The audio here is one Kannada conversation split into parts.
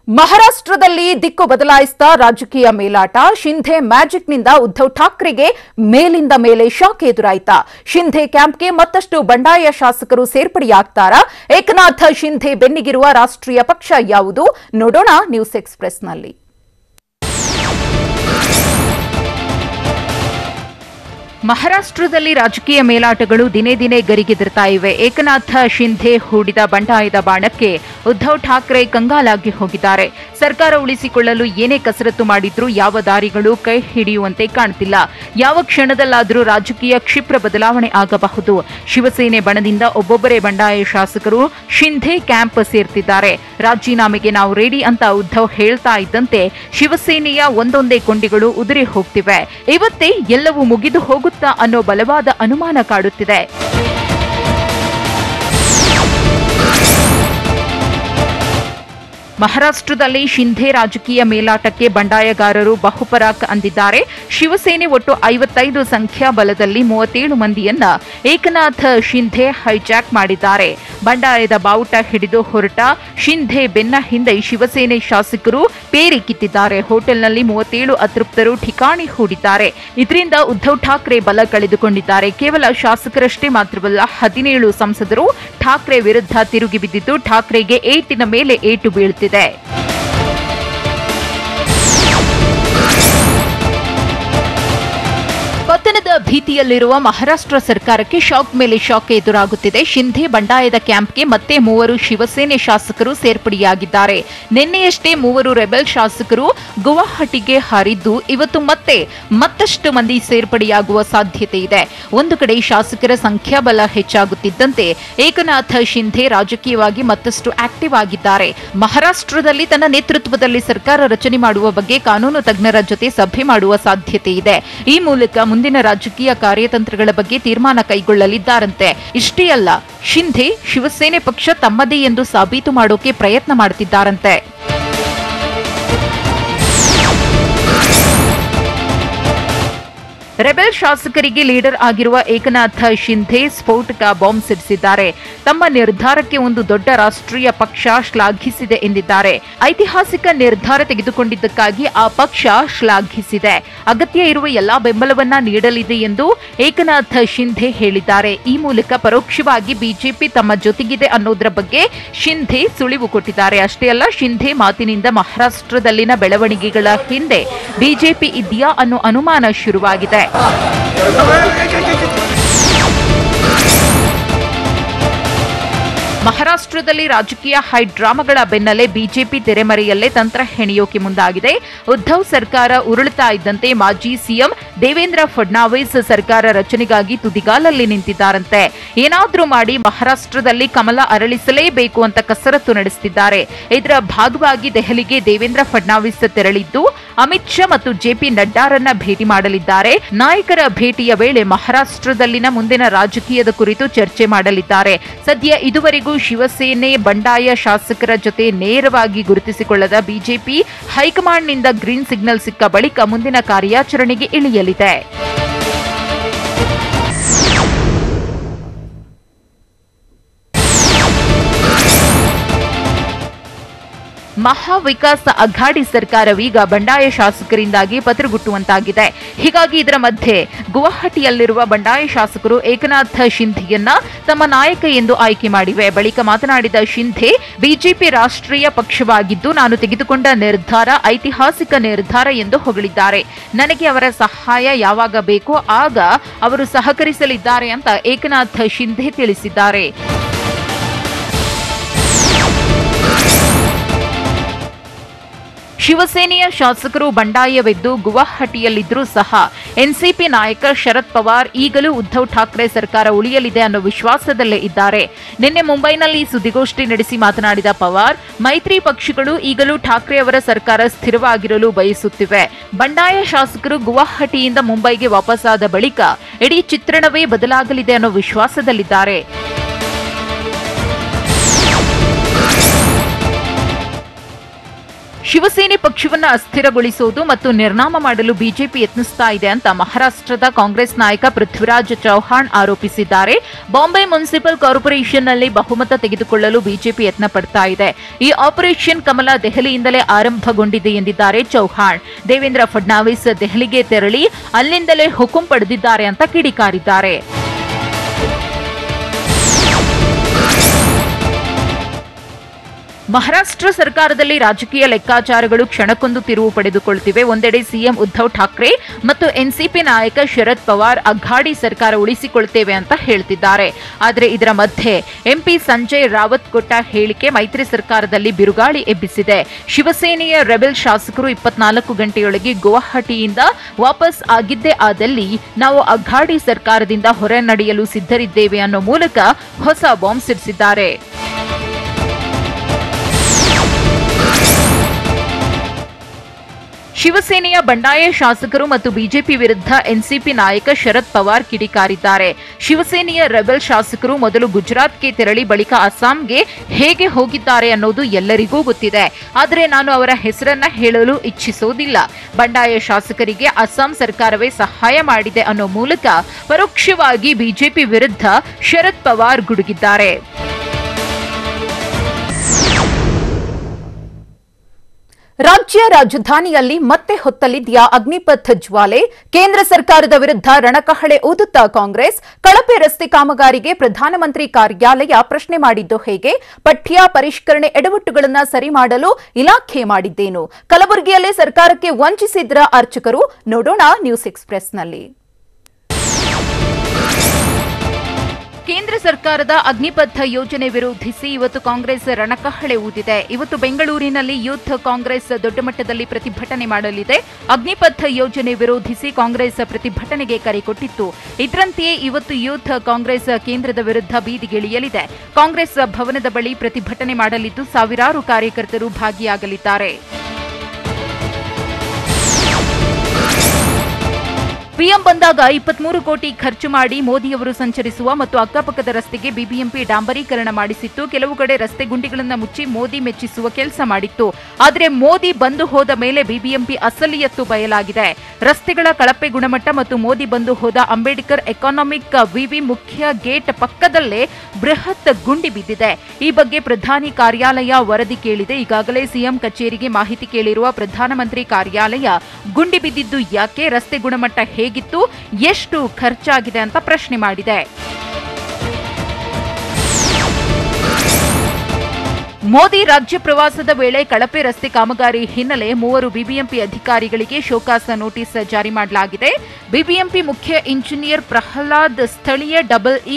ಮಹಾರಾಷ್ಟ್ರದಲ್ಲಿ ದಿಕ್ಕು ಬದಲಾಯಿಸಿದ ರಾಜಕೀಯ ಮೇಲಾಟ. ಶಿಂಧೆ ಮ್ಯಾಜಿಕ್ನಿಂದ ಉದ್ಧವ್ ಠಾಕ್ರೆಗೆ ಮೇಲಿಂದ ಮೇಲೆ ಶಾಕ್ ಎದುರಾಯಿತಾ? ಶಿಂಧೆ ಕ್ಯಾಂಪ್ಗೆ ಮತ್ತಷ್ಟು ಬಂಡಾಯ ಶಾಸಕರು ಸೇರ್ಪಡೆಯಾಗ್ತಾರಾ? ಏಕನಾಥ ಶಿಂಧೆ ಬೆನ್ನಿಗಿರುವ ರಾಷ್ಟ್ರೀಯ ಪಕ್ಷ ಯಾವುದು? ನೋಡೋಣ ನ್ಯೂಸ್ ಎಕ್ಸ್‌ಪ್ರೆಸ್‌ನಲ್ಲಿ. ಮಹಾರಾಷ್ಟ್ರದಲ್ಲಿ ರಾಜಕೀಯ ಮೇಲಾಟಗಳು ದಿನೇ ದಿನೇ ಗರಿಗೆದರ್ತಾ ಇವೆ. ಏಕನಾಥ ಶಿಂಧೆ ಹೂಡಿದ ಬಂಡಾಯದ ಬಾಣಕ್ಕೆ ಉದ್ಧವ್ ಠಾಕ್ರೆ ಕಂಗಾಲಾಗಿ ಹೋಗಿದ್ದಾರೆ. ಸರ್ಕಾರ ಉಳಿಸಿಕೊಳ್ಳಲು ಏನೇ ಕಸರತ್ತು ಮಾಡಿದ್ರೂ ಯಾವ ದಾರಿಗಳು ಕೈ ಹಿಡಿಯುವಂತೆ ಕಾಣುತ್ತಿಲ್ಲ. ಯಾವ ಕ್ಷಣದಲ್ಲಾದರೂ ರಾಜಕೀಯ ಕ್ಷಿಪ್ರ ಬದಲಾವಣೆ ಆಗಬಹುದು. ಶಿವಸೇನೆ ಬಣದಿಂದ ಒಬ್ಬೊಬ್ಬರೇ ಬಂಡಾಯ ಶಾಸಕರು ಶಿಂಧೆ ಕ್ಯಾಂಪ್ ಸೇರ್ತಿದ್ದಾರೆ. ರಾಜೀನಾಮೆಗೆ ನಾವು ರೆಡಿ ಅಂತ ಉದ್ಧವ್ ಹೇಳ್ತಾ ಇದ್ದಂತೆ ಶಿವಸೇನೆಯ ಒಂದೊಂದೇ ಕೊಂಡಿಗಳು ಉದುರಿ ಹೋಗ್ತಿವೆ. ಇವತ್ತೇ ಎಲ್ಲವೂ ಮುಗಿದು ಹೋಗುತ್ತಾ ಅನ್ನೋ ಬಲವಾದ ಅನುಮಾನ ಕಾಡುತ್ತಿದೆ. ಮಹಾರಾಷ್ಟ್ರದಲ್ಲಿ ಶಿಂಧೆ ರಾಜಕೀಯ ಮೇಲಾಟಕ್ಕೆ ಬಂಡಾಯಗಾರರು ಬಹುಪರಾಕ್ ಅಂದಿದ್ದಾರೆ. ಶಿವಸೇನೆ ಒಟ್ಟು 55 ಸಂಖ್ಯಾಬಲದಲ್ಲಿ 37 ಮಂದಿಯನ್ನ ಏಕನಾಥ ಶಿಂಧೆ ಹೈಜಾಕ್ ಮಾಡಿದ್ದಾರೆ. ಬಂಡಾಯದ ಬಾವುಟ ಹಿಡಿದು ಹೊರಟ ಶಿಂಧೆ ಬೆನ್ನ ಹಿಂದೆ ಶಿವಸೇನೆ ಶಾಸಕರು ಪೇರಿ ಕಿತ್ತಿದ್ದಾರೆ. ಹೋಟೆಲ್ನಲ್ಲಿ 37 ಅತೃಪ್ತರು ಠಿಕಾಣಿ ಹೂಡಿದ್ದಾರೆ. ಇದರಿಂದ ಉದ್ಧವ್ ಠಾಕ್ರೆ ಬಲ ಕಳೆದುಕೊಂಡಿದ್ದಾರೆ. ಕೇವಲ ಶಾಸಕರಷ್ಟೇ ಮಾತ್ರವಲ್ಲ, 17 ಸಂಸದರು ಠಾಕ್ರೆ ವಿರುದ್ಧ ತಿರುಗಿ ಬಿದ್ದಿದ್ದು ಠಾಕ್ರೆಗೆ ಏಟಿನ ಮೇಲೆ ಏಟು ಬೀಳುತ್ತಿದೆ. ಪತನದ ಭೀತಿಯಲ್ಲಿರುವ ಮಹಾರಾಷ್ಟ್ರ ಸರ್ಕಾರಕ್ಕೆ ಶಾಕ್ ಮೇಲೆ ಶಾಕ್ ಎದುರಾಗುತ್ತಿದೆ. ಶಿಂಧೆ ಬಂಡಾಯದ ಕ್ಯಾಂಪ್ಗೆ ಮತ್ತೆ 3 ಶಿವಸೇನೆ ಶಾಸಕರು ಸೇರ್ಪಡೆಯಾಗಿದ್ದಾರೆ. ನಿನ್ನೆಯಷ್ಟೇ 3 ರೆಬೆಲ್ ಶಾಸಕರು ಗುವಾಹಟಿಗೆ ಹಾರಿದ್ದು ಇವತ್ತು ಮತ್ತಷ್ಟು ಮಂದಿ ಸೇರ್ಪಡೆಯಾಗುವ ಸಾಧ್ಯತೆ ಇದೆ. ಒಂದು ಕಡೆ ಶಾಸಕರ ಸಂಖ್ಯಾಬಲ ಹೆಚ್ಚಾಗುತ್ತಿದ್ದಂತೆ ಏಕನಾಥ ಶಿಂಧೆ ರಾಜಕೀಯವಾಗಿ ಮತ್ತಷ್ಟು ಆಕ್ಟಿವ್ ಆಗಿದ್ದಾರೆ. ಮಹಾರಾಷ್ಟ್ರದಲ್ಲಿ ತನ್ನ ನೇತೃತ್ವದಲ್ಲಿ ಸರ್ಕಾರ ರಚನೆ ಮಾಡುವ ಬಗ್ಗೆ ಕಾನೂನು ತಜ್ಞರ ಜೊತೆ ಸಭೆ ಮಾಡುವ ಸಾಧ್ಯತೆ ಇದೆ. ಈ ಮೂಲಕ ಮುಂದಿನ ರಾಜಕೀಯ ಕಾರ್ಯತಂತ್ರಗಳ ಬಗ್ಗೆ ತೀರ್ಮಾನ ಕೈಗೊಳ್ಳಲಿದ್ದಾರಂತೆ. ಇಷ್ಟೇ ಅಲ್ಲ, ಶಿಂಧೆ ಶಿವಸೇನೆ ಪಕ್ಷ ತಮ್ಮದೇ ಎಂದು ಸಾಬೀತು ಮಾಡೋಕೆ ಪ್ರಯತ್ನ ಮಾಡುತ್ತಿದ್ದಾರಂತೆ. ರೆಬೆಲ್ ಶಾಸಕರಿಗೆ ಲೀಡರ್ ಆಗಿರುವ ಏಕನಾಥ ಶಿಂಧೆ ಸ್ಫೋಟಕ ಬಾಂಬ್ ಸಿಡಿಸಿದ್ದಾರೆ. ತಮ್ಮ ನಿರ್ಧಾರಕ್ಕೆ ಒಂದು ದೊಡ್ಡ ರಾಷ್ಟ್ರೀಯ ಪಕ್ಷ ಶ್ಲಾಘಿಸಿದೆ ಎಂದಿದ್ದಾರೆ. ಐತಿಹಾಸಿಕ ನಿರ್ಧಾರ ತೆಗೆದುಕೊಂಡಿದ್ದಕ್ಕಾಗಿ ಆ ಪಕ್ಷ ಶ್ಲಾಘಿಸಿದೆ. ಅಗತ್ಯ ಇರುವ ಎಲ್ಲಾ ಬೆಂಬಲವನ್ನ ನೀಡಲಿದೆ ಎಂದು ಏಕನಾಥ ಶಿಂಧೆ ಹೇಳಿದ್ದಾರೆ. ಈ ಮೂಲಕ ಪರೋಕ್ಷವಾಗಿ ಬಿಜೆಪಿ ತಮ್ಮ ಜೊತೆಗಿದೆ ಅನ್ನೋದ್ರ ಬಗ್ಗೆ ಶಿಂಧೆ ಸುಳಿವು ಕೊಟ್ಟಿದ್ದಾರೆ. ಅಷ್ಟೇ ಅಲ್ಲ, ಶಿಂಧೆ ಮಾತಿನಿಂದ ಮಹಾರಾಷ್ಟ್ರದಲ್ಲಿನ ಬೆಳವಣಿಗೆಗಳ ಹಿಂದೆ ಬಿಜೆಪಿ ಇದೆಯಾ ಅನ್ನೋ ಅನುಮಾನ ಶುರುವಾಗಿದೆ. ಮಹಾರಾಷ್ಟ್ರದಲ್ಲಿ ರಾಜಕೀಯ ಹೈಡ್ರಾಮಾಗಳ ಬೆನ್ನಲ್ಲೇ ಬಿಜೆಪಿ ತೆರೆಮರೆಯಲ್ಲೇ ತಂತ್ರ ಹೆಣೆಯೋಕೆ ಮುಂದಾಗಿದೆ. ಉದ್ಧವ್ ಸರ್ಕಾರ ಉರುಳುತ್ತಾ ಇದ್ದಂತೆ ಮಾಜಿ ಸಿಎಂ ದೇವೇಂದ್ರ ಫಡ್ನವೀಸ್ ಸರ್ಕಾರ ರಚನೆಗಾಗಿ ತುದಿಗಾಲಲ್ಲಿ ನಿಂತಿದ್ದಾರಂತೆ. ಏನಾದ್ರೂ ಮಾಡಿ ಮಹಾರಾಷ್ಟ್ರದಲ್ಲಿ ಕಮಲ ಅರಳಿಸಲೇಬೇಕು ಅಂತ ಕಸರತ್ತು ನಡೆಸುತ್ತಿದ್ದಾರೆ. ಇದರ ಭಾಗವಾಗಿ ದೆಹಲಿಗೆ ದೇವೇಂದ್ರ ಫಡ್ನವೀಸ್ ತೆರಳಿದ್ದು ಅಮಿತ್ ಶಾ ಮತ್ತು ಜೆಪಿ ನಡ್ಡಾರನ್ನ ಭೇಟಿ ಮಾಡಲಿದ್ದಾರೆ. ನಾಯಕರ ಭೇಟಿಯ ವೇಳೆ ಮಹಾರಾಷ್ಟ್ರದಲ್ಲಿನ ಮುಂದಿನ ರಾಜಕೀಯದ ಕುರಿತು ಚರ್ಚೆ ಮಾಡಲಿದ್ದಾರೆ. ಸದ್ಯ ಇದುವರೆಗೂ ಶಿವಸೇನೆ ಬಂಡಾಯ ಶಾಸಕರ ಜೊತೆ ನೇರವಾಗಿ ಗುರುತಿಸಿಕೊಳ್ಳದ ಬಿಜೆಪಿ ಹೈಕಮಾಂಡ್ನಿಂದ ಗ್ರೀನ್ ಸಿಗ್ನಲ್ ಸಿಕ್ಕ ಬಳಿಕ ಮುಂದಿನ ಕಾರ್ಯಾಚರಣೆಗೆ ಇಳಿಯಲಿದೆ. ಮಹಾವಿಕಾಸ್ ಅಘಾಡಿ ಸರ್ಕಾರವೀಗ ಬಂಡಾಯ ಶಾಸಕರಿಂದಾಗಿ ಪತ್ರಗುಟ್ಟುವಂತಾಗಿದೆ. ಹೀಗಾಗಿ ಇದರ ಮಧ್ಯೆ ಗುವಾಹಟಿಯಲ್ಲಿರುವ ಬಂಡಾಯ ಶಾಸಕರು ಏಕನಾಥ ಶಿಂಧೆಯನ್ನ ತಮ್ಮ ನಾಯಕ ಎಂದು ಆಯ್ಕೆ ಮಾಡಿವೆ. ಬಳಿಕ ಮಾತನಾಡಿದ ಶಿಂಧೆ, ಬಿಜೆಪಿ ರಾಷ್ಟ್ರೀಯ ಪಕ್ಷವಾಗಿದ್ದು ನಾನು ತೆಗೆದುಕೊಂಡ ನಿರ್ಧಾರ ಐತಿಹಾಸಿಕ ನಿರ್ಧಾರ ಎಂದು ಹೊಗಳಿದ್ದಾರೆ. ನನಗೆ ಅವರ ಸಹಾಯ ಯಾವಾಗ ಬೇಕೋ ಆಗ ಅವರು ಸಹಕರಿಸಲಿದ್ದಾರೆ ಅಂತ ಏಕನಾಥ ಶಿಂಧೆ ತಿಳಿಸಿದ್ದಾರೆ. ಶಿವಸೇನೆಯ ಶಾಸಕರು ಬಂಡಾಯವೆದ್ದು ಗುವಾಹಟಿಯಲ್ಲಿದ್ದರೂ ಸಹ ಎನ್ಸಿಪಿ ನಾಯಕ ಶರದ್ ಪವಾರ್ ಈಗಲೂ ಉದ್ಧವ್ ಠಾಕ್ರೆ ಸರ್ಕಾರ ಉಳಿಯಲಿದೆ ಅನ್ನೋ ವಿಶ್ವಾಸದಲ್ಲೇ ಇದ್ದಾರೆ. ನಿನ್ನೆ ಮುಂಬೈನಲ್ಲಿ ಸುದ್ದಿಗೋಷ್ಠಿ ನಡೆಸಿ ಮಾತನಾಡಿದ ಪವಾರ್, ಮೈತ್ರಿ ಪಕ್ಷಗಳು ಈಗಲೂ ಠಾಕ್ರೆ ಅವರ ಸರ್ಕಾರ ಸ್ಥಿರವಾಗಿರಲು ಬಯಸುತ್ತಿವೆ. ಬಂಡಾಯ ಶಾಸಕರು ಗುವಾಹಟಿಯಿಂದ ಮುಂಬೈಗೆ ವಾಪಸ್ಸಾದ ಬಳಿಕ ಇಡೀ ಚಿತ್ರಣವೇ ಬದಲಾಗಲಿದೆ ಅನ್ನೋ ವಿಶ್ವಾಸದಲ್ಲಿದ್ದಾರೆ. ಶಿವಸೇನೆ ಪಕ್ಷವನ್ನ ಅಸ್ಥಿರಗೊಳಿಸುವುದು ಮತ್ತು ನಿರ್ನಾಮ ಮಾಡಲು ಬಿಜೆಪಿ ಯತ್ನಿಸ್ತಾ ಇದೆ ಅಂತ ಮಹಾರಾಷ್ಟ್ರದ ಕಾಂಗ್ರೆಸ್ ನಾಯಕ ಪೃಥ್ವಿರಾಜ್ ಚೌಹಾಣ್ ಆರೋಪಿಸಿದ್ದಾರೆ. ಬಾಂಬೆ ಮುನ್ಸಿಪಲ್ ಕಾರ್ಪೊರೇಷನ್ನಲ್ಲಿ ಬಹುಮತ ತೆಗೆದುಕೊಳ್ಳಲು ಬಿಜೆಪಿ ಯತ್ನ ಪಡ್ತಾ ಇದೆ. ಈ ಆಪರೇಷನ್ ಕಮಲ ದೆಹಲಿಯಿಂದಲೇ ಆರಂಭಗೊಂಡಿದೆ ಎಂದಿದ್ದಾರೆ ಚೌಹಾಣ್. ದೇವೇಂದ್ರ ಫಡ್ನವೀಸ್ ದೆಹಲಿಗೆ ತೆರಳಿ ಅಲ್ಲಿಂದಲೇ ಹುಕುಂ ಪಡೆದಿದ್ದಾರೆ ಅಂತ ಕಿಡಿಕಾರಿದ್ದಾರೆ. ಮಹಾರಾಷ್ಟ್ರ ಸರ್ಕಾರದಲ್ಲಿ ರಾಜಕೀಯ ಲೆಕ್ಕಾಚಾರಗಳು ಕ್ಷಣಕ್ಕೊಂದು ತಿರುವು ಪಡೆದುಕೊಳ್ಳುತ್ತಿವೆ. ಒಂದೆಡೆ ಸಿಎಂ ಉದ್ಧವ್ ಠಾಕ್ರೆ ಮತ್ತು ಎನ್ಸಿಪಿ ನಾಯಕ ಶರದ್ ಪವಾರ್ ಅಘಾಡಿ ಸರ್ಕಾರ ಉಳಿಸಿಕೊಳ್ಳುತ್ತೇವೆ ಅಂತ ಹೇಳ್ತಿದ್ದಾರೆ. ಆದರೆ ಇದರ ಮಧ್ಯೆ ಎಂಪಿ ಸಂಜಯ್ ರಾವತ್ ಕೊಟ್ಟ ಹೇಳಿಕೆ ಮೈತ್ರಿ ಸರ್ಕಾರದಲ್ಲಿ ಬಿರುಗಾಳಿ ಎಬ್ಬಿಸಿದೆ. ಶಿವಸೇನೆಯ ರೆಬೆಲ್ ಶಾಸಕರು 24 ಗಂಟೆಯೊಳಗೆ ಗುವಾಹಟಿಯಿಂದ ವಾಪಸ್ ಆಗಿದ್ದೇ ಆದಲ್ಲಿ ನಾವು ಅಘಾಡಿ ಸರ್ಕಾರದಿಂದ ಹೊರ ನಡೆಯಲು ಸಿದ್ಧರಿದ್ದೇವೆ ಅನ್ನೋ ಮೂಲಕ ಹೊಸ ಬಾಂಬ್ ಸಿಡಿಸಿದ್ದಾರೆ. ಶಿವಸೇನೆಯ ಬಂಡಾಯ ಶಾಸಕರು ಮತ್ತು ಬಿಜೆಪಿ ವಿರುದ್ಧ ಎನ್ಸಿಪಿ ನಾಯಕ ಶರದ್ ಪವಾರ್ ಕಿಡಿಕಾರಿದ್ದಾರೆ. ಶಿವಸೇನೆಯ ರೆಬೆಲ್ ಶಾಸಕರು ಮೊದಲು ಗುಜರಾತ್ಗೆ ತೆರಳಿ ಬಳಿಕ ಅಸ್ಸಾಂಗೆ ಹೇಗೆ ಹೋಗಿದ್ದಾರೆ ಅನ್ನೋದು ಎಲ್ಲರಿಗೂ ಗೊತ್ತಿದೆ. ಆದರೆ ನಾನು ಅವರ ಹೆಸರನ್ನ ಹೇಳಲು ಇಚ್ಛಿಸೋದಿಲ್ಲ. ಬಂಡಾಯ ಶಾಸಕರಿಗೆ ಅಸ್ಸಾಂ ಸರ್ಕಾರವೇ ಸಹಾಯ ಮಾಡಿದೆ ಅನ್ನೋ ಮೂಲಕ ಪರೋಕ್ಷವಾಗಿ ಬಿಜೆಪಿ ವಿರುದ್ಧ ಶರದ್ ಪವಾರ್ ಗುಡುಗಿದ್ದಾರೆ. ರಾಜ್ಯ ರಾಜಧಾನಿಯಲ್ಲಿ ಮತ್ತೆ ಹೊತ್ತಲಿದ್ಯಾ ಅಗ್ನಿಪಥ್ ಜ್ವಾಲೆ. ಕೇಂದ್ರ ಸರ್ಕಾರದ ವಿರುದ್ಧ ರಣಕಹಳೆ ಊದುತ್ತಾ ಕಾಂಗ್ರೆಸ್. ಕಳಪೆ ರಸ್ತೆ ಕಾಮಗಾರಿಗೆ ಪ್ರಧಾನಮಂತ್ರಿ ಕಾರ್ಯಾಲಯ ಪ್ರಶ್ನೆ ಮಾಡಿದ್ದು ಹೇಗೆ? ಪಠ್ಯ ಪರಿಷ್ಕರಣೆ ಎಡವಟ್ಟುಗಳನ್ನು ಸರಿ ಮಾಡಲು ಇಲಾಖೆ ಮಾಡಿದ್ದೇನು? ಕಲಬುರಗಿಯಲ್ಲಿ ಸರ್ಕಾರಕ್ಕೆ ವಂಚಿಸಿದ್ರ ಅರ್ಚಕರು? ನೋಡೋಣ ನ್ಯೂಸ್ ಎಕ್ಸ್‌ಪ್ರೆಸ್‌ನಲ್ಲಿ. ಕೇಂದ್ರ ಸರ್ಕಾರದ ಅಗ್ನಿಪಥ ಯೋಜನೆ ವಿರೋಧಿಸಿ ಇವತ್ತು ಕಾಂಗ್ರೆಸ್ ರಣಕಹಳೆ ಊದಿದೆ. ಇವತ್ತು ಬೆಂಗಳೂರಿನಲ್ಲಿ ಯೂತ್ ಕಾಂಗ್ರೆಸ್ ದೊಡ್ಡ ಮಟ್ಟದಲ್ಲಿ ಪ್ರತಿಭಟನೆ ಮಾಡಲಿದೆ. ಅಗ್ನಿಪಥ ಯೋಜನೆ ವಿರೋಧಿಸಿ ಕಾಂಗ್ರೆಸ್ ಪ್ರತಿಭಟನೆಗೆ ಕರೆ ಕೊಟ್ಟಿತ್ತು. ಇದರಂತೆಯೇ ಇವತ್ತು ಯೂತ್ ಕಾಂಗ್ರೆಸ್ ಕೇಂದ್ರದ ವಿರುದ್ಧ ಬೀದಿಗಿಳಿಯಲಿದೆ. ಕಾಂಗ್ರೆಸ್ ಭವನದ ಬಳಿ ಪ್ರತಿಭಟನೆ ಮಾಡಲಿದ್ದು ಸಾವಿರಾರು ಕಾರ್ಯಕರ್ತರು ಭಾಗಿಯಾಗಲಿದ್ದಾರೆ. ಪಿಎಂ ಬಂದಾಗ 23 ಕೋಟಿ ಖರ್ಚು ಮಾಡಿ ಮೋದಿಯವರು ಸಂಚರಿಸುವ ಮತ್ತು ಅಕ್ಕಪಕ್ಕದ ರಸ್ತೆಗೆ ಬಿಬಿಎಂಪಿ ಡಾಂಬರೀಕರಣ ಮಾಡಿಸಿತ್ತು. ಕೆಲವು ಕಡೆ ರಸ್ತೆ ಗುಂಡಿಗಳನ್ನು ಮುಚ್ಚಿ ಮೋದಿ ಮೆಚ್ಚಿಸುವ ಕೆಲಸ ಮಾಡಿತ್ತು. ಆದರೆ ಮೋದಿ ಬಂದು ಹೋದ ಮೇಲೆ ಬಿಬಿಎಂಪಿ ಅಸಲಿಯತ್ತು ಬಯಲಾಗಿದೆ. ರಸ್ತೆಗಳ ಕಳಪೆ ಗುಣಮಟ್ಟ ಮತ್ತು ಮೋದಿ ಬಂದು ಹೋದ ಅಂಬೇಡ್ಕರ್ ಎಕಾನಮಿಕ್ ವಿವಿ ಮುಖ್ಯ ಗೇಟ್ ಪಕ್ಕದಲ್ಲೇ ಬೃಹತ್ ಗುಂಡಿ ಬಿದ್ದಿದೆ. ಈ ಬಗ್ಗೆ ಪ್ರಧಾನಿ ಕಾರ್ಯಾಲಯ ವರದಿ ಕೇಳಿದೆ. ಈಗಾಗಲೇ ಸಿಎಂ ಕಚೇರಿಗೆ ಮಾಹಿತಿ ಕೇಳಿರುವ ಪ್ರಧಾನಮಂತ್ರಿ ಕಾರ್ಯಾಲಯ ಗುಂಡಿ ಬಿದ್ದಿದ್ದು ಯಾಕೆ, ರಸ್ತೆ ಗುಣಮಟ್ಟ ಹೇಗಿತ್ತು, ಎಷ್ಟು ಖರ್ಚಾಗಿದೆ ಅಂತ ಪ್ರಶ್ನೆ ಮಾಡಿದೆ. ಮೋದಿ ರಾಜ್ಯ ಪ್ರವಾಸದ ವೇಳೆ ಕಳಪೆ ರಸ್ತೆ ಕಾಮಗಾರಿ ಹಿನ್ನೆಲೆ 3 ಬಿಬಿಎಂಪಿ ಅಧಿಕಾರಿಗಳಿಗೆ ಶೋಕಾಸ್ ನೋಟಿಸ್ ಜಾರಿ ಮಾಡಲಾಗಿದೆ. ಬಿಬಿಎಂಪಿ ಮುಖ್ಯ ಇಂಜಿನಿಯರ್ ಪ್ರಹ್ಲಾದ್, ಸ್ಥಳೀಯ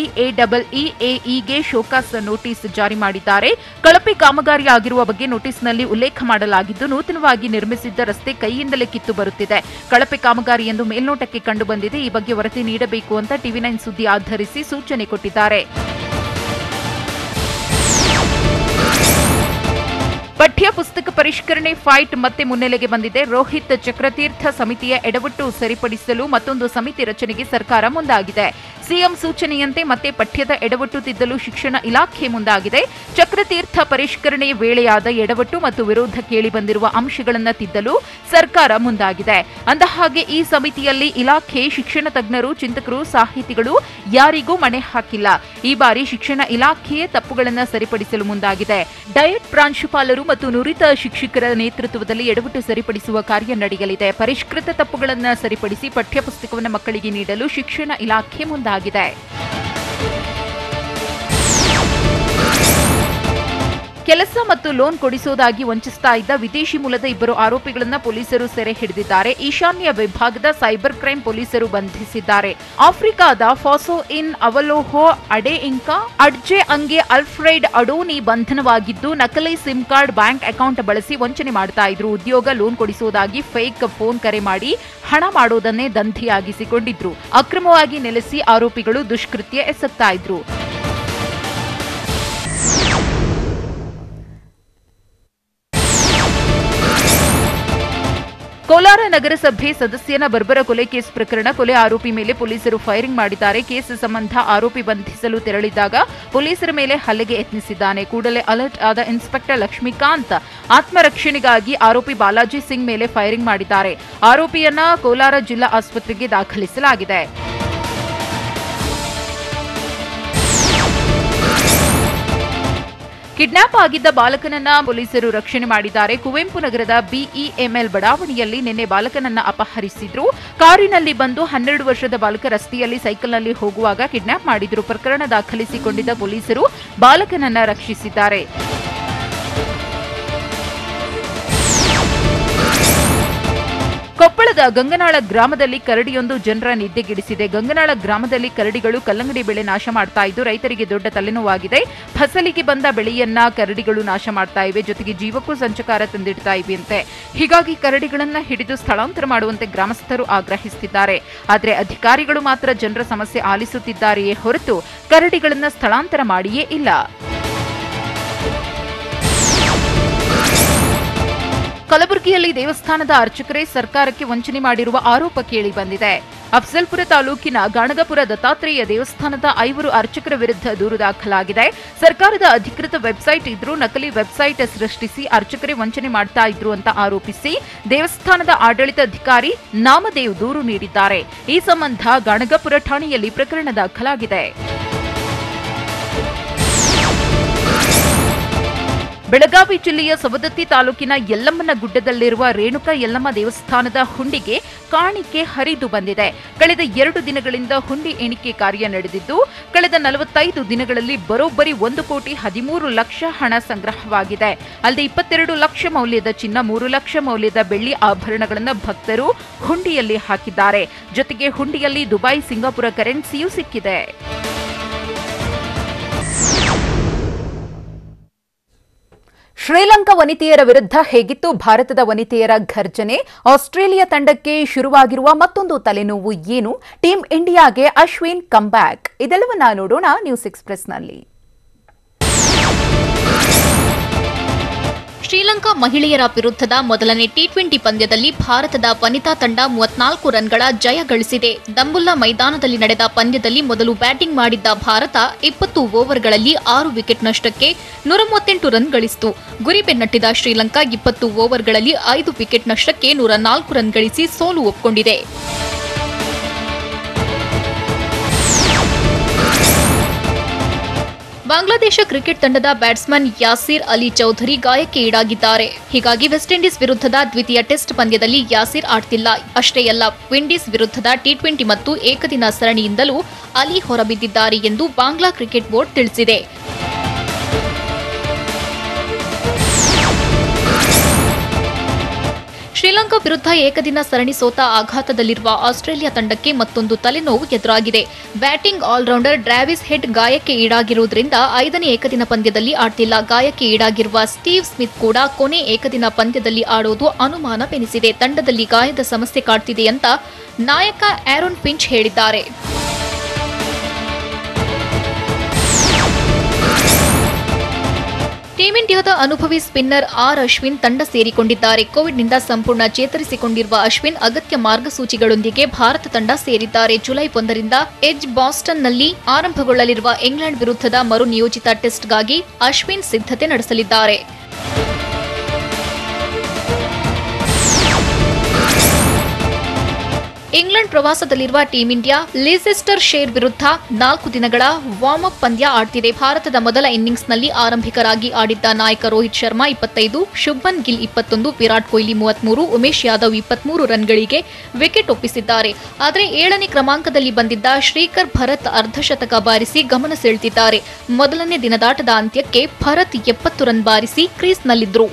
EEEAEಗೆ ಶೋಕಾಸ್ ನೋಟಿಸ್ ಜಾರಿ ಮಾಡಿದ್ದಾರೆ. ಕಳಪೆ ಕಾಮಗಾರಿ ಆಗಿರುವ ಬಗ್ಗೆ ನೋಟಿಸ್ನಲ್ಲಿ ಉಲ್ಲೇಖ ಮಾಡಲಾಗಿದ್ದು, ನೂತನವಾಗಿ ನಿರ್ಮಿಸಿದ್ದ ರಸ್ತೆ ಕೈಯಿಂದಲೇ ಕಿತ್ತು ಬರುತ್ತಿದೆ. ಕಳಪೆ ಕಾಮಗಾರಿ ಎಂದು ಮೇಲ್ನೋಟಕ್ಕೆ ಕಂಡುಬಂದಿದೆ. ಈ ಬಗ್ಗೆ ವರದಿ ನೀಡಬೇಕು ಅಂತ TV9 ಸುದ್ದಿ ಆಧರಿಸಿ ಸೂಚನೆ ಕೊಟ್ಟಿದ್ದಾರೆ. ಪಠ್ಯ ಪುಸ್ತಕ ಪರಿಷ್ಕರಣೆ ಫೈಟ್ ಮತ್ತೆ ಮುನ್ನೆಲೆಗೆ ಬಂದಿದೆ. ರೋಹಿತ್ ಚಕ್ರತೀರ್ಥ ಸಮಿತಿಯ ಎಡವಟ್ಟು ಸರಿಪಡಿಸಲು ಮತ್ತೊಂದು ಸಮಿತಿ ರಚನೆಗೆ ಸರ್ಕಾರ ಮುಂದಾಗಿದೆ. ಸಿಎಂ ಸೂಚನೆಯಂತೆ ಮತ್ತೆ ಪಠ್ಯದ ಎಡವಟ್ಟು ತಿದ್ದಲು ಶಿಕ್ಷಣ ಇಲಾಖೆ ಮುಂದಾಗಿದೆ. ಚಕ್ರತೀರ್ಥ ಪರಿಷ್ಕರಣೆ ವೇಳೆಯಾದ ಎಡವಟ್ಟು ಮತ್ತು ವಿರೋಧ ಕೇಳಿ ಬಂದಿರುವ ಅಂಶಗಳನ್ನು ತಿದ್ದಲು ಸರ್ಕಾರ ಮುಂದಾಗಿದೆ. ಅಂದಹಾಗೆ ಈ ಸಮಿತಿಯಲ್ಲಿ ಇಲಾಖೆ, ಶಿಕ್ಷಣ ತಜ್ಞರು, ಚಿಂತಕರು, ಸಾಹಿತಿಗಳು ಯಾರಿಗೂ ಮಣೆ ಹಾಕಿಲ್ಲ. ಈ ಬಾರಿ ಶಿಕ್ಷಣ ಇಲಾಖೆಯೇ ತಪ್ಪುಗಳನ್ನು ಸರಿಪಡಿಸಲು ಮುಂದಾಗಿದೆ. ಡಯಟ್ ಪ್ರಾಂಶುಪಾಲರು ಮತ್ತು ನುರಿತ ಶಿಕ್ಷಕರ ನೇತೃತ್ವದಲ್ಲಿ ಎಡವಟ್ಟು ಸರಿಪಡಿಸುವ ಕಾರ್ಯ ನಡೆಯಲಿದೆ. ಪರಿಷ್ಕೃತ ತಪ್ಪುಗಳನ್ನು ಸರಿಪಡಿಸಿ ಪಠ್ಯಪುಸ್ತಕವನ್ನು ಮಕ್ಕಳಿಗೆ ನೀಡಲು ಶಿಕ್ಷಣ ಇಲಾಖೆ ಮುಂದಾಗಿದೆ. ಕೆಲಸ ಮತ್ತು ಲೋನ್ ಕೊಡಿಸುವುದಾಗಿ ವಂಚಿಸ್ತಾ ಇದ್ದ ವಿದೇಶಿ ಮೂಲದ 2 ಆರೋಪಿಗಳನ್ನು ಪೊಲೀಸರು ಸೆರೆ ಹಿಡಿದಿದ್ದಾರೆ. ಈಶಾನ್ಯ ವಿಭಾಗದ ಸೈಬರ್ ಕ್ರೈಮ್ ಪೊಲೀಸರು ಬಂಧಿಸಿದ್ದಾರೆ. ಆಫ್ರಿಕಾದ ಫಾಸೋ ಇನ್ ಅವಲೋಹೋ ಅಡೆಇಂಕಾ ಅಡ್ಜೆ ಅಂಗೆ ಅಲ್ಫ್ರೆಡ್ ಅಡೋನಿ ಬಂಧನವಾಗಿದ್ದು, ನಕಲಿ ಸಿಮ್ ಕಾರ್ಡ್, ಬ್ಯಾಂಕ್ ಅಕೌಂಟ್ ಬಳಸಿ ವಂಚನೆ ಮಾಡ್ತಾ ಇದ್ರು. ಉದ್ಯೋಗ, ಲೋನ್ ಕೊಡಿಸುವುದಾಗಿ ಫೇಕ್ ಫೋನ್ ಕರೆ ಮಾಡಿ ಹಣ ಮಾಡೋದನ್ನೇ ದಂಧೆಯಾಗಿಸಿಕೊಂಡಿದ್ರು. ಅಕ್ರಮವಾಗಿ ನೆಲೆಸಿ ಆರೋಪಿಗಳು ದುಷ್ಕೃತ್ಯ ಎಸಗ್ತಾ ಇದ್ರು. ಕೋಲಾರ ಕೋಲಾರ ನಗರಸಭೆ ಸದಸ್ಯನ ಬರ್ಬರ ಕೊಲೆ ಕೇಸ್ ಪ್ರಕರಣ. ಕೊಲೆ ಆರೋಪಿ ಮೇಲೆ ಪೊಲೀಸರು ಫೈರಿಂಗ್ ಮಾಡಿದ್ದಾರೆ. ಕೇಸ್ ಸಂಬಂಧ ಆರೋಪಿ ಬಂಧಿಸಲು ತೆರಳಿದ್ದಾಗ ಪೊಲೀಸರ ಮೇಲೆ ಹಲ್ಲೆಗೆ ಯತ್ನಿಸಿದ್ದಾನೆ. ಕೂಡಲೇ ಅಲರ್ಟ್ ಆದ ಇನ್ಸ್ಪೆಕ್ಟರ್ ಲಕ್ಷ್ಮೀಕಾಂತ್ ಆತ್ಮರಕ್ಷಣೆಗಾಗಿ ಆರೋಪಿ ಬಾಲಾಜಿ ಸಿಂಗ್ ಮೇಲೆ ಫೈರಿಂಗ್ ಮಾಡಿದ್ದಾರೆ. ಆರೋಪಿಯನ್ನ ಕೋಲಾರ ಜಿಲ್ಲಾ ಆಸ್ಪತ್ರೆಗೆ ದಾಖಲಿಸಲಾಗಿದೆ. ಕಿಡ್ನಾಪ್ ಆಗಿದ್ದ ಬಾಲಕನನ್ನ ಪೊಲೀಸರು ರಕ್ಷಣೆ ಮಾಡಿದ್ದಾರೆ. ಕುವೆಂಪು ನಗರದ ಬಿಇಎಂಎಲ್ ಬಡಾವಣೆಯಲ್ಲಿ ನಿನ್ನೆ ಬಾಲಕನನ್ನ ಅಪಹರಿಸಿದ್ರು. ಕಾರಿನಲ್ಲಿ ಬಂದು 12 ವರ್ಷದ ಬಾಲಕ ರಸ್ತೆಯಲ್ಲಿ ಸೈಕಲ್ನಲ್ಲಿ ಹೋಗುವಾಗ ಕಿಡ್ನಾಪ್ ಮಾಡಿದ್ರು. ಪ್ರಕರಣ ದಾಖಲಿಸಿಕೊಂಡಿದ್ದ ಪೊಲೀಸರು ಬಾಲಕನನ್ನ ರಕ್ಷಿಸಿದ್ದಾರೆ. ಕೊಪ್ಪಳದ ಗಂಗನಾಳ ಗ್ರಾಮದಲ್ಲಿ ಕರಡಿಯೊಂದು ಜನರ ನಿದ್ದೆಗೆಡಿಸಿದೆ. ಗಂಗನಾಳ ಗ್ರಾಮದಲ್ಲಿ ಕರಡಿಗಳು ಕಲ್ಲಂಗಡಿ ಬೆಳೆ ನಾಶ ಮಾಡ್ತಾ ಇದ್ದು ರೈತರಿಗೆ ದೊಡ್ಡ ತಲೆನೋವಾಗಿದೆ. ಫಸಲಿಗೆ ಬಂದ ಬೆಳೆಯನ್ನ ಕರಡಿಗಳು ನಾಶ ಮಾಡ್ತಾ ಇವೆ, ಜೊತೆಗೆ ಜೀವಕ್ಕೂ ಸಂಚಕಾರ ತಂದಿಡ್ತಾ ಇವೆಯಂತೆ. ಹೀಗಾಗಿ ಕರಡಿಗಳನ್ನ ಹಿಡಿದು ಸ್ಥಳಾಂತರ ಮಾಡುವಂತೆ ಗ್ರಾಮಸ್ಥರು ಆಗ್ರಹಿಸುತ್ತಿದ್ದಾರೆ. ಆದರೆ ಅಧಿಕಾರಿಗಳು ಮಾತ್ರ ಜನರ ಸಮಸ್ಯೆ ಆಲಿಸುತ್ತಿದ್ದಾರೆಯೇ ಹೊರತು ಕರಡಿಗಳನ್ನ ಸ್ಥಳಾಂತರ ಮಾಡಿಯೇ ಇಲ್ಲ. ಕಲಬುರಗಿಯಲ್ಲಿ ದೇವಸ್ಥಾನದ ಅರ್ಚಕರೇ ಸರ್ಕಾರಕ್ಕೆ ವಂಚನೆ ಮಾಡಿರುವ ಆರೋಪ ಕೇಳಿ ಬಂದಿದೆ. ಅಫ್ಜಲ್ಪುರ ತಾಲೂಕಿನ ಗಾಣಗಪುರ ದತ್ತಾತ್ರೇಯ ದೇವಸ್ಥಾನದ 5 ಅರ್ಚಕರ ವಿರುದ್ಧ ದೂರು ದಾಖಲಾಗಿದೆ. ಸರ್ಕಾರದ ಅಧಿಕೃತ ವೆಬ್ಸೈಟ್ ಇದ್ರೂ ನಕಲಿ ವೆಬ್ಸೈಟ್ ಸೃಷ್ಟಿಸಿ ಅರ್ಚಕರೇ ವಂಚನೆ ಮಾಡ್ತಾ ಇದ್ರು ಅಂತ ಆರೋಪಿಸಿ ದೇವಸ್ಥಾನದ ಆಡಳಿತಾಧಿಕಾರಿ ನಾಮದೇವ್ ದೂರು ನೀಡಿದ್ದಾರೆ. ಈ ಸಂಬಂಧ ಗಾಣಗಪುರ ಠಾಣೆಯಲ್ಲಿ ಪ್ರಕರಣ ದಾಖಲಾಗಿದೆ. ಬೆಳಗಾವಿ ಜಿಲ್ಲೆಯ ಸವದತ್ತಿ ತಾಲೂಕಿನ ಯಲ್ಲಮ್ಮನ ಗುಡ್ಡದಲ್ಲಿರುವ ರೇಣುಕಾ ಯಲ್ಲಮ್ಮ ದೇವಸ್ಥಾನದ ಹುಂಡಿಗೆ ಕಾಣಿಕೆ ಹರಿದು ಬಂದಿದೆ. ಕಳೆದ 2 ದಿನಗಳಿಂದ ಹುಂಡಿ ಎಣಿಕೆ ಕಾರ್ಯ ನಡೆದಿದ್ದು ಕಳೆದ 45 ದಿನಗಳಲ್ಲಿ ಬರೋಬ್ಬರಿ 1,13 ಲಕ್ಷ ಹಣ ಸಂಗ್ರಹವಾಗಿದೆ. ಅಲ್ಲದೆ 22 ಲಕ್ಷ ಮೌಲ್ಯದ ಚಿನ್ನ, 3 ಲಕ್ಷ ಮೌಲ್ಯದ ಬೆಳ್ಳಿ ಆಭರಣಗಳನ್ನು ಭಕ್ತರು ಹುಂಡಿಯಲ್ಲಿ ಹಾಕಿದ್ದಾರೆ. ಜೊತೆಗೆ ಹುಂಡಿಯಲ್ಲಿ ದುಬೈ, ಸಿಂಗಾಪುರ ಕರೆನ್ಸಿಯೂ ಸಿಕ್ಕಿದೆ. ಶ್ರೀಲಂಕಾ ವನಿತೆಯರ ವಿರುದ್ಧ ಹೇಗಿತ್ತು ಭಾರತದ ವನಿತೆಯರ ಘರ್ಜನೆ? ಆಸ್ಟ್ರೇಲಿಯಾ ತಂಡಕ್ಕೆ ಶುರುವಾಗಿರುವ ಮತ್ತೊಂದು ತಲೆನೋವು ಏನು? ಟೀಂ ಇಂಡಿಯಾಗೆ ಅಶ್ವಿನ್ ಕಮ್ಬ್ಯಾಕ್, ಇದೆಲ್ಲವನ್ನ ನೋಡೋಣ ನ್ಯೂಸ್ ಎಕ್ಸ್‌ಪ್ರೆಸ್‌ನಲ್ಲಿ. ಶ್ರೀಲಂಕಾ ಮಹಿಳೆಯರ ವಿರುದ್ಧದ ಮೊದಲನೇ ಟಿ20 ಪಂದ್ಯದಲ್ಲಿ ಭಾರತದ ವನಿತಾ ತಂಡ 34 ರನ್ಗಳ ಜಯ ಗಳಿಸಿದೆ. ದಂಬುಲ್ಲಾ ಮೈದಾನದಲ್ಲಿ ನಡೆದ ಪಂದ್ಯದಲ್ಲಿ ಮೊದಲು ಬ್ಯಾಟಿಂಗ್ ಮಾಡಿದ್ದ ಭಾರತ 20 ಓವರ್ಗಳಲ್ಲಿ 6 ವಿಕೆಟ್ ನಷ್ಟಕ್ಕೆ 138 ರನ್ ಗಳಿಸಿತು. ಗುರಿ ಬೆನ್ನಟ್ಟಿದ ಶ್ರೀಲಂಕಾ 20 ಓವರ್ಗಳಲ್ಲಿ 5 ವಿಕೆಟ್ ನಷ್ಟಕ್ಕೆ 104 ರನ್ ಗಳಿಸಿ ಸೋಲು ಒಪ್ಪಿಕೊಂಡಿದೆ. ಬಾಂಗ್ಲಾದೇಶ ಕ್ರಿಕೆಟ್ ತಂಡದ ಬ್ಯಾಟ್ಸ್ಮನ್ ಯಾಸೀರ್ ಅಲಿ ಚೌಧರಿ ಗಾಯಕ್ಕೆ ಈಡಾಗಿದ್ದಾರೆ. ಹೀಗಾಗಿ ವೆಸ್ಟ್ ಇಂಡೀಸ್ ವಿರುದ್ಧದ ದ್ವಿತೀಯ ಟೆಸ್ಟ್ ಪಂದ್ಯದಲ್ಲಿ ಯಾಸೀರ್ ಆಡ್ತಿಲ್ಲ. ಅಷ್ಟೇ ಅಲ್ಲ, ವಿಂಡೀಸ್ ವಿರುದ್ಧದ ಟಿ20 ಮತ್ತು ಏಕದಿನ ಸರಣಿಯಿಂದಲೂ ಅಲಿ ಹೊರಬಿದ್ದಿದ್ದಾರೆ ಎಂದು ಬಾಂಗ್ಲಾ ಕ್ರಿಕೆಟ್ ಬೋರ್ಡ್ ತಿಳಿಸಿದೆ. ಶ್ರೀಲಂಕಾ ವಿರುದ್ಧ ಏಕದಿನ ಸರಣಿ ಸೋತ ಆಘಾತದಲ್ಲಿರುವ ಆಸ್ಟ್ರೇಲಿಯಾ ತಂಡಕ್ಕೆ ಮತ್ತೊಂದು ತಲೆನೋವು ಎದುರಾಗಿದೆ. ಬ್ಯಾಟಿಂಗ್ ಆಲ್ರೌಂಡರ್ ಡ್ರಾವಿಸ್ ಹೆಡ್ ಗಾಯಕ್ಕೆ ಈಡಾಗಿರುವುದರಿಂದ 5ನೇ ಏಕದಿನ ಪಂದ್ಯದಲ್ಲಿ ಆಡ್ತಿಲ್ಲ. ಗಾಯಕ್ಕೆ ಈಡಾಗಿರುವ ಸ್ಟೀವ್ ಸ್ಮಿತ್ ಕೂಡ ಕೊನೆ ಏಕದಿನ ಪಂದ್ಯದಲ್ಲಿ ಆಡೋದು ಅನುಮಾನವೆನಿಸಿದೆ. ತಂಡದಲ್ಲಿ ಗಾಯದ ಸಮಸ್ಯೆ ಕಾಡ್ತಿದೆ ಅಂತ ನಾಯಕ ಆರೋನ್ ಫಿಂಚ್ ಹೇಳಿದ್ದಾರೆ. ಟೀಂ ಇಂಡಿಯಾದ ಅನುಭವಿ ಸ್ಪಿನ್ನರ್ ಅಶ್ವಿನ್ ತಂಡ ಸೇರಿಕೊಂಡಿದ್ದಾರೆ. ಕೋವಿಡ್ನಿಂದ ಸಂಪೂರ್ಣ ಚೇತರಿಸಿಕೊಂಡಿರುವ ಅಶ್ವಿನ್ ಅಗತ್ಯ ಮಾರ್ಗಸೂಚಿಗಳೊಂದಿಗೆ ಭಾರತ ತಂಡ ಸೇರಿದ್ದಾರೆ. ಜುಲೈ 1ರಿಂದ ಎಜ್ ಬಾಸ್ಟನ್ನಲ್ಲಿ ಆರಂಭಗೊಳ್ಳಲಿರುವ ಇಂಗ್ಲೆಂಡ್ ವಿರುದ್ಧದ ಮರು ನಿಯೋಜಿತ ಟೆಸ್ಟ್ಗಾಗಿ ಅಶ್ವಿನ್ ಸಿದ್ಧತೆ ನಡೆಸಲಿದ್ದಾರೆ. ಇಂಗ್ಲೆಂಡ್ ಪ್ರವಾಸದಲ್ಲಿರುವ ಟೀಂ ಇಂಡಿಯಾ ಲೀಸೆಸ್ಟರ್ ಶೈರ್ ವಿರುದ್ಧ 4 ದಿನಗಳ ವಾರ್ಮ್ ಅಪ್ ಪಂದ್ಯ ಆಡ್ತಿದೆ. ಭಾರತದ ಮೊದಲ ಇನ್ನಿಂಗ್ಸ್ನಲ್ಲಿ ಆರಂಭಿಕರಾಗಿ ಆಡಿದ್ದ ನಾಯಕ ರೋಹಿತ್ ಶರ್ಮಾ 25, ಶುಭ್ಮನ್ ಗಿಲ್ 21, ವಿರಾಟ್ ಕೊಹ್ಲಿ 33, ಉಮೇಶ್ ಯಾದವ್ 23 ರನ್ಗಳಿಗೆ ವಿಕೆಟ್ ಒಪ್ಪಿಸಿದ್ದಾರೆ. ಆದರೆ 7ನೇ ಕ್ರಮಾಂಕದಲ್ಲಿ ಬಂದಿದ್ದ ಶ್ರೀಕರ್ ಭರತ್ ಅರ್ಧಶತಕ ಬಾರಿಸಿ ಗಮನ ಸೆಳೆದಿದ್ದಾರೆ. ಮೊದಲನೇ ದಿನದಾಟದ ಅಂತ್ಯಕ್ಕೆ ಭರತ್ 70 ರನ್ ಬಾರಿಸಿ ಕ್ರೀಸ್ನಲ್ಲಿದ್ದರು.